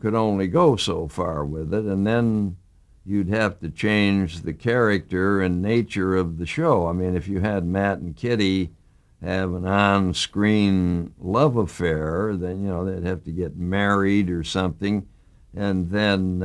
Could only go so far with it, and then you'd have to change the character and nature of the show. I mean, if you had Matt and Kitty have an on-screen love affair, then they'd have to get married or something, and then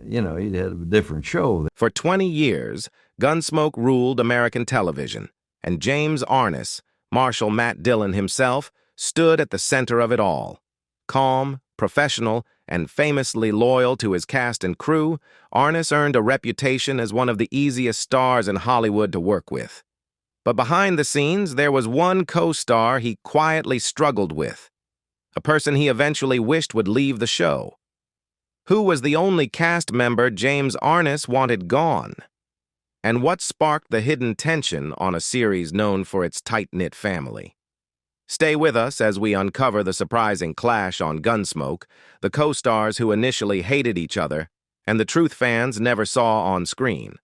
you'd have a different show. For 20 years, Gunsmoke ruled American television, and James Arness, Marshal Matt Dillon himself, stood at the center of it all. Calm, professional, and famously loyal to his cast and crew, Arness earned a reputation as one of the easiest stars in Hollywood to work with. But behind the scenes, there was one co-star he quietly struggled with, a person he eventually wished would leave the show. Who was the only cast member James Arness wanted gone? And what sparked the hidden tension on a series known for its tight-knit family? Stay with us as we uncover the surprising clash on Gunsmoke, the co-stars who initially hated each other, and the truth fans never saw on screen.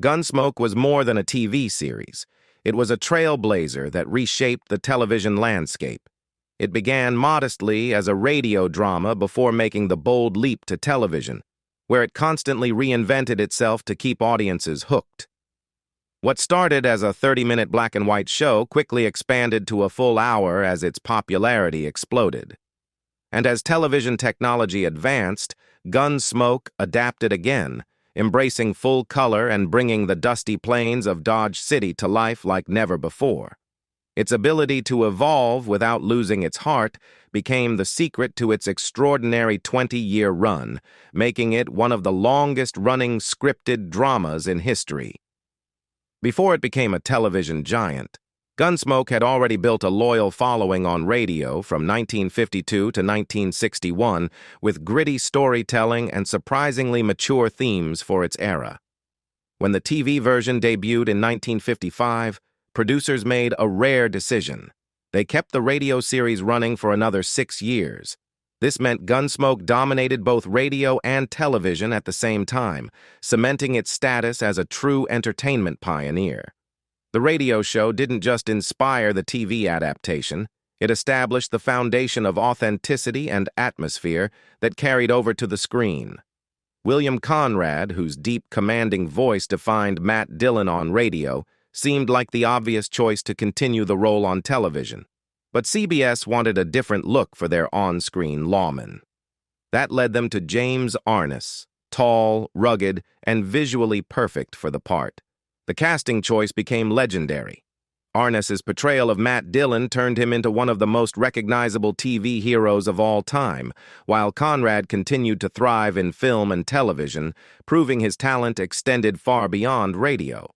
Gunsmoke was more than a TV series. It was a trailblazer that reshaped the television landscape. It began modestly as a radio drama before making the bold leap to television, where it constantly reinvented itself to keep audiences hooked. What started as a 30-minute black-and-white show quickly expanded to a full hour as its popularity exploded. And as television technology advanced, Gunsmoke adapted again, embracing full color and bringing the dusty plains of Dodge City to life like never before. Its ability to evolve without losing its heart became the secret to its extraordinary 20-year run, making it one of the longest-running scripted dramas in history. Before it became a television giant, Gunsmoke had already built a loyal following on radio from 1952 to 1961 with gritty storytelling and surprisingly mature themes for its era. When the TV version debuted in 1955, producers made a rare decision. They kept the radio series running for another 6 years. This meant Gunsmoke dominated both radio and television at the same time, cementing its status as a true entertainment pioneer. The radio show didn't just inspire the TV adaptation, it established the foundation of authenticity and atmosphere that carried over to the screen. William Conrad, whose deep, commanding voice defined Matt Dillon on radio, seemed like the obvious choice to continue the role on television. But CBS wanted a different look for their on-screen lawman. That led them to James Arness, tall, rugged, and visually perfect for the part. The casting choice became legendary. Arness's portrayal of Matt Dillon turned him into one of the most recognizable TV heroes of all time, while Conrad continued to thrive in film and television, proving his talent extended far beyond radio.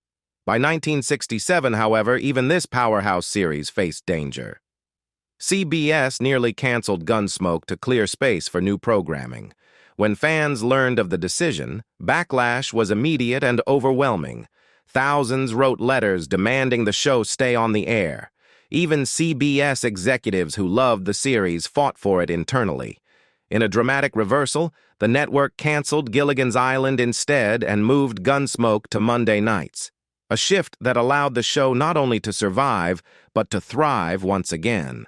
By 1967, however, even this powerhouse series faced danger. CBS nearly canceled Gunsmoke to clear space for new programming. When fans learned of the decision, backlash was immediate and overwhelming. Thousands wrote letters demanding the show stay on the air. Even CBS executives who loved the series fought for it internally. In a dramatic reversal, the network canceled Gilligan's Island instead and moved Gunsmoke to Monday nights, a shift that allowed the show not only to survive, but to thrive once again.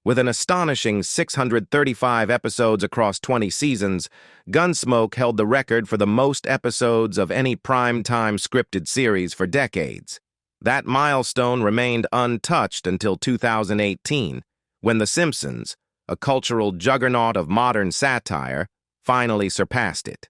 With an astonishing 635 episodes across 20 seasons, Gunsmoke held the record for the most episodes of any prime-time scripted series for decades. That milestone remained untouched until 2018, when The Simpsons, a cultural juggernaut of modern satire, finally surpassed it.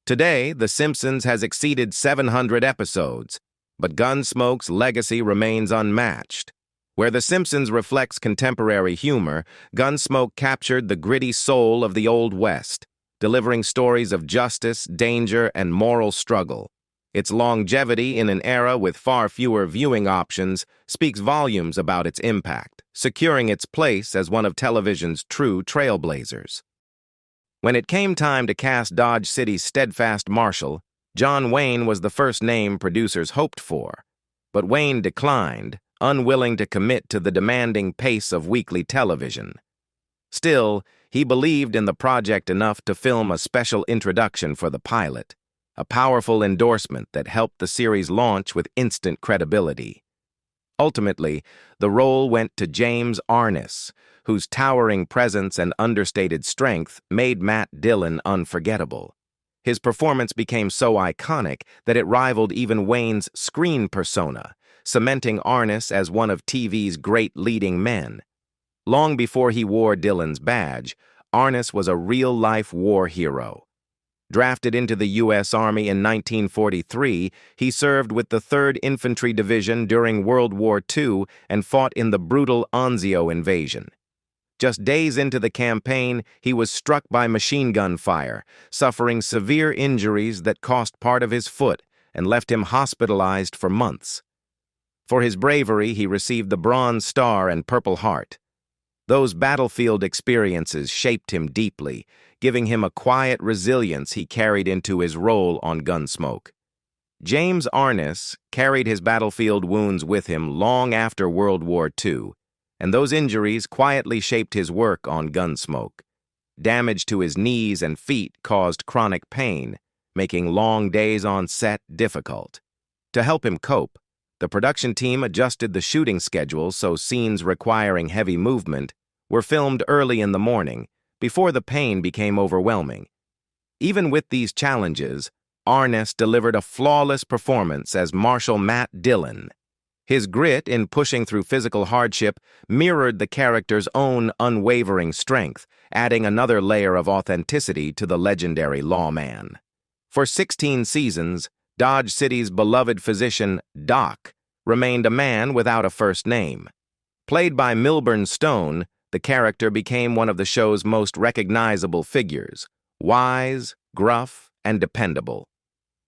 Today, The Simpsons has exceeded 700 episodes, but Gunsmoke's legacy remains unmatched. Where The Simpsons reflects contemporary humor, Gunsmoke captured the gritty soul of the Old West, delivering stories of justice, danger, and moral struggle. Its longevity in an era with far fewer viewing options speaks volumes about its impact, securing its place as one of television's true trailblazers. When it came time to cast Dodge City's steadfast marshal, John Wayne was the first name producers hoped for. But Wayne declined, unwilling to commit to the demanding pace of weekly television. Still, he believed in the project enough to film a special introduction for the pilot, a powerful endorsement that helped the series launch with instant credibility. Ultimately, the role went to James Arness, whose towering presence and understated strength made Matt Dillon unforgettable. His performance became so iconic that it rivaled even Wayne's screen persona, cementing Arness as one of TV's great leading men. Long before he wore Dillon's badge, Arness was a real-life war hero. Drafted into the U.S. Army in 1943, he served with the 3rd Infantry Division during World War II and fought in the brutal Anzio invasion. Just days into the campaign, he was struck by machine gun fire, suffering severe injuries that cost part of his foot and left him hospitalized for months. For his bravery, he received the Bronze Star and Purple Heart. Those battlefield experiences shaped him deeply, giving him a quiet resilience he carried into his role on Gunsmoke. James Arness carried his battlefield wounds with him long after World War II, and those injuries quietly shaped his work on Gunsmoke. Damage to his knees and feet caused chronic pain, making long days on set difficult. To help him cope, the production team adjusted the shooting schedule so scenes requiring heavy movement were filmed early in the morning, before the pain became overwhelming. Even with these challenges, Arness delivered a flawless performance as Marshal Matt Dillon. His grit in pushing through physical hardship mirrored the character's own unwavering strength, adding another layer of authenticity to the legendary lawman. For 16 seasons, Dodge City's beloved physician, Doc, remained a man without a first name. Played by Milburn Stone, the character became one of the show's most recognizable figures, wise, gruff, and dependable.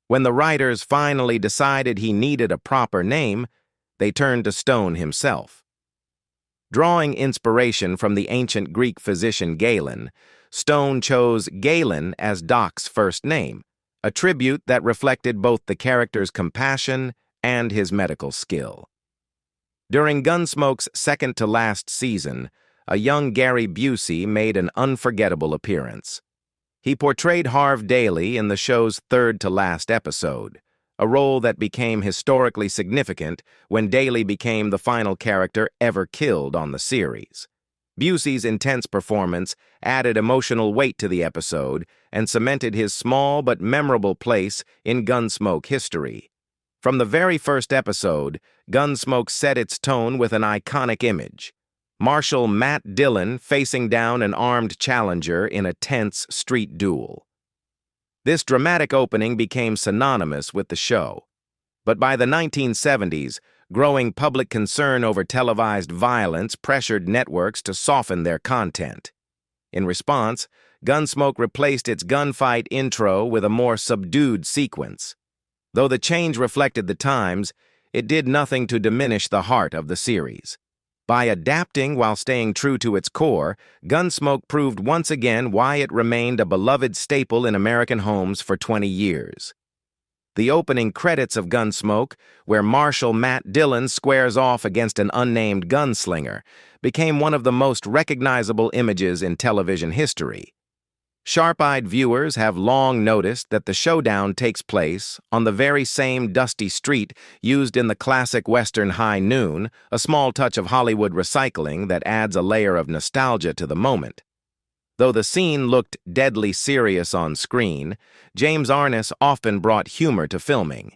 When the writers finally decided he needed a proper name, they turned to Stone himself. Drawing inspiration from the ancient Greek physician Galen, Stone chose Galen as Doc's first name, a tribute that reflected both the character's compassion and his medical skill. During Gunsmoke's second-to-last season, a young Gary Busey made an unforgettable appearance. He portrayed Harv Daly in the show's third-to-last episode, a role that became historically significant when Daly became the final character ever killed on the series. Busey's intense performance added emotional weight to the episode and cemented his small but memorable place in Gunsmoke history. From the very first episode, Gunsmoke set its tone with an iconic image: Marshal Matt Dillon facing down an armed challenger in a tense street duel. This dramatic opening became synonymous with the show. But by the 1970s, growing public concern over televised violence pressured networks to soften their content. In response, Gunsmoke replaced its gunfight intro with a more subdued sequence. Though the change reflected the times, it did nothing to diminish the heart of the series. By adapting while staying true to its core, Gunsmoke proved once again why it remained a beloved staple in American homes for 20 years. The opening credits of Gunsmoke, where Marshal Matt Dillon squares off against an unnamed gunslinger, became one of the most recognizable images in television history. Sharp-eyed viewers have long noticed that the showdown takes place on the very same dusty street used in the classic Western High Noon, a small touch of Hollywood recycling that adds a layer of nostalgia to the moment. Though the scene looked deadly serious on screen, James Arness often brought humor to filming.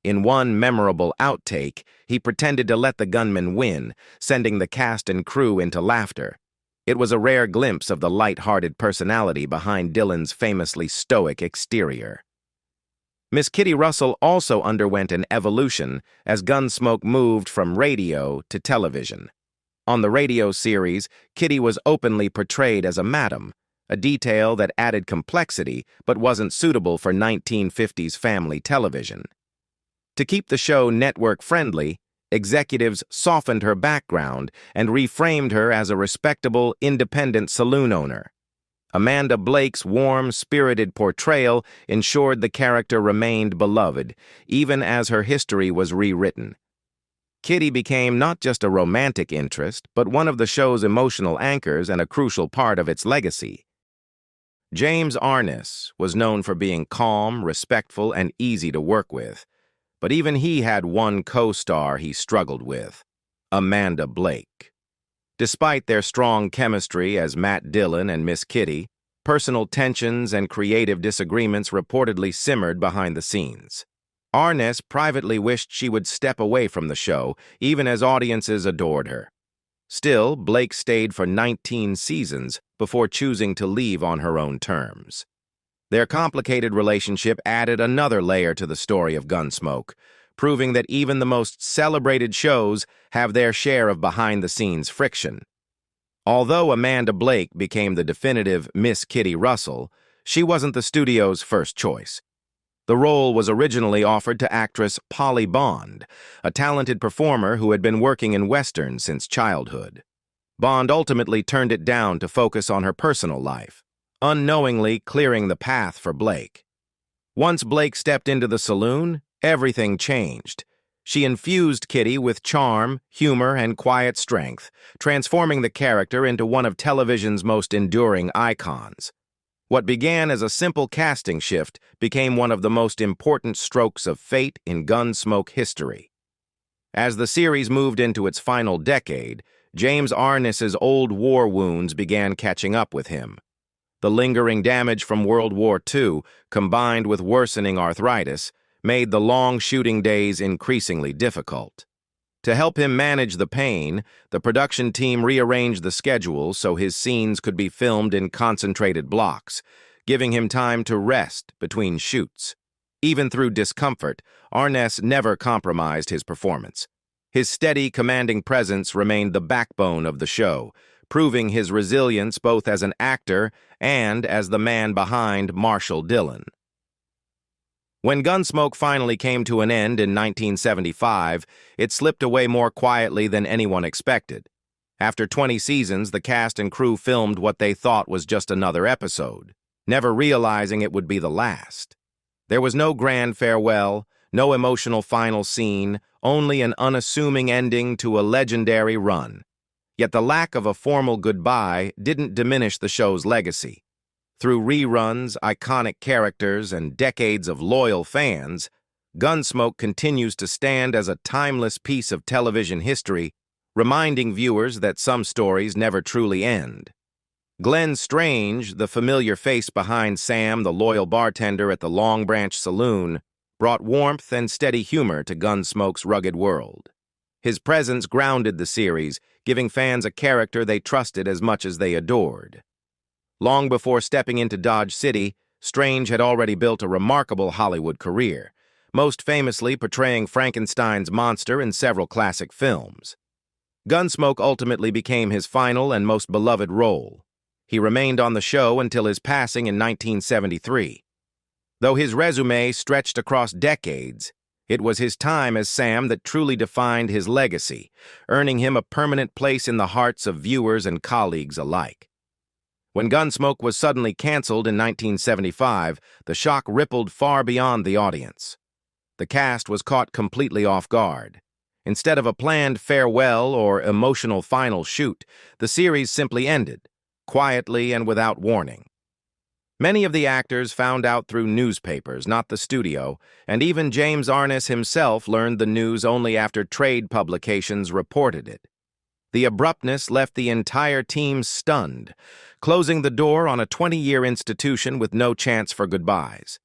In one memorable outtake, he pretended to let the gunman win, sending the cast and crew into laughter. It was a rare glimpse of the light-hearted personality behind Dillon's famously stoic exterior. Miss Kitty Russell also underwent an evolution as Gunsmoke moved from radio to television. On the radio series, Kitty was openly portrayed as a madam, a detail that added complexity but wasn't suitable for 1950s family television. To keep the show network-friendly, executives softened her background and reframed her as a respectable, independent saloon owner. Amanda Blake's warm, spirited portrayal ensured the character remained beloved, even as her history was rewritten. Kitty became not just a romantic interest, but one of the show's emotional anchors and a crucial part of its legacy. James Arness was known for being calm, respectful, and easy to work with. But even he had one co-star he struggled with: Amanda Blake. Despite their strong chemistry as Matt Dillon and Miss Kitty, personal tensions and creative disagreements reportedly simmered behind the scenes. Arness privately wished she would step away from the show, even as audiences adored her. Still, Blake stayed for 19 seasons before choosing to leave on her own terms. Their complicated relationship added another layer to the story of Gunsmoke, proving that even the most celebrated shows have their share of behind-the-scenes friction. Although Amanda Blake became the definitive Miss Kitty Russell, she wasn't the studio's first choice. The role was originally offered to actress Polly Bond, a talented performer who had been working in westerns since childhood. Bond ultimately turned it down to focus on her personal life, unknowingly clearing the path for Blake. Once Blake stepped into the saloon, everything changed. She infused Kitty with charm, humor, and quiet strength, transforming the character into one of television's most enduring icons. What began as a simple casting shift became one of the most important strokes of fate in Gunsmoke history. As the series moved into its final decade, James Arness's old war wounds began catching up with him. The lingering damage from World War II, combined with worsening arthritis, made the long shooting days increasingly difficult. To help him manage the pain, the production team rearranged the schedule so his scenes could be filmed in concentrated blocks, giving him time to rest between shoots. Even through discomfort, Arness never compromised his performance. His steady, commanding presence remained the backbone of the show, proving his resilience both as an actor and as the man behind Marshall Dillon. When Gunsmoke finally came to an end in 1975, it slipped away more quietly than anyone expected. After 20 seasons, the cast and crew filmed what they thought was just another episode, never realizing it would be the last. There was no grand farewell, no emotional final scene, only an unassuming ending to a legendary run. Yet the lack of a formal goodbye didn't diminish the show's legacy. Through reruns, iconic characters, and decades of loyal fans, Gunsmoke continues to stand as a timeless piece of television history, reminding viewers that some stories never truly end. Glenn Strange, the familiar face behind Sam, the loyal bartender at the Long Branch Saloon, brought warmth and steady humor to Gunsmoke's rugged world. His presence grounded the series, giving fans a character they trusted as much as they adored. Long before stepping into Dodge City, Strange had already built a remarkable Hollywood career, most famously portraying Frankenstein's monster in several classic films. Gunsmoke ultimately became his final and most beloved role. He remained on the show until his passing in 1973. Though his resume stretched across decades, it was his time as Sam that truly defined his legacy, earning him a permanent place in the hearts of viewers and colleagues alike. When Gunsmoke was suddenly canceled in 1975, the shock rippled far beyond the audience. The cast was caught completely off guard. Instead of a planned farewell or emotional final shoot, the series simply ended, quietly and without warning. Many of the actors found out through newspapers, not the studio, and even James Arness himself learned the news only after trade publications reported it. The abruptness left the entire team stunned, closing the door on a 20-year institution with no chance for goodbyes.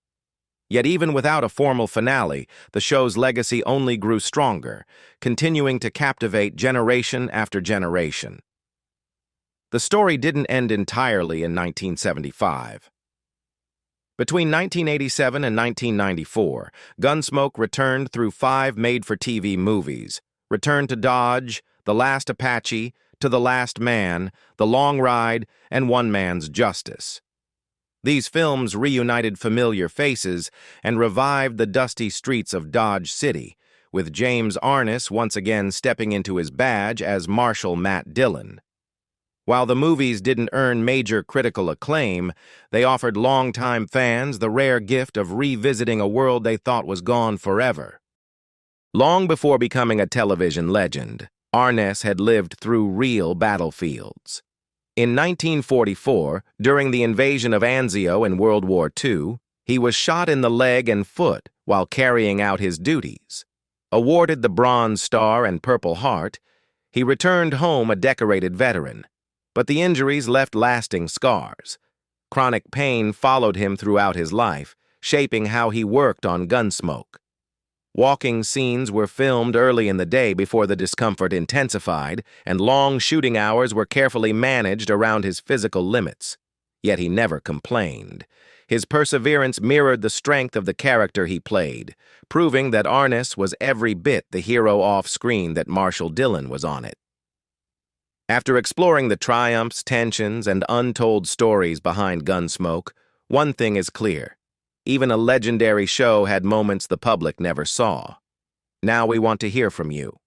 Yet even without a formal finale, the show's legacy only grew stronger, continuing to captivate generation after generation. The story didn't end entirely in 1975. Between 1987 and 1994, Gunsmoke returned through 5 made-for-TV movies, Return to Dodge, The Last Apache, To the Last Man, The Long Ride, and One Man's Justice. These films reunited familiar faces and revived the dusty streets of Dodge City, with James Arness once again stepping into his badge as Marshal Matt Dillon. While the movies didn't earn major critical acclaim, they offered longtime fans the rare gift of revisiting a world they thought was gone forever. Long before becoming a television legend, Arness had lived through real battlefields. In 1944, during the invasion of Anzio in World War II, he was shot in the leg and foot while carrying out his duties. Awarded the Bronze Star and Purple Heart, He returned home a decorated veteran, but the injuries left lasting scars. Chronic pain followed him throughout his life, shaping how he worked on Gunsmoke. Walking scenes were filmed early in the day before the discomfort intensified, and long shooting hours were carefully managed around his physical limits. Yet he never complained. His perseverance mirrored the strength of the character he played, proving that Arness was every bit the hero off-screen that Marshall Dillon was on it. After exploring the triumphs, tensions, and untold stories behind Gunsmoke, one thing is clear. Even a legendary show had moments the public never saw. Now we want to hear from you.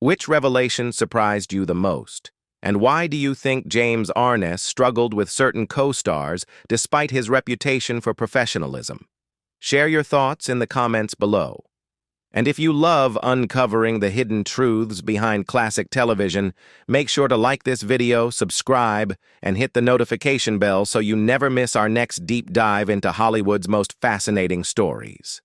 Which revelation surprised you the most? And why do you think James Arness struggled with certain co-stars despite his reputation for professionalism? Share your thoughts in the comments below. And if you love uncovering the hidden truths behind classic television, make sure to like this video, subscribe, and hit the notification bell so you never miss our next deep dive into Hollywood's most fascinating stories.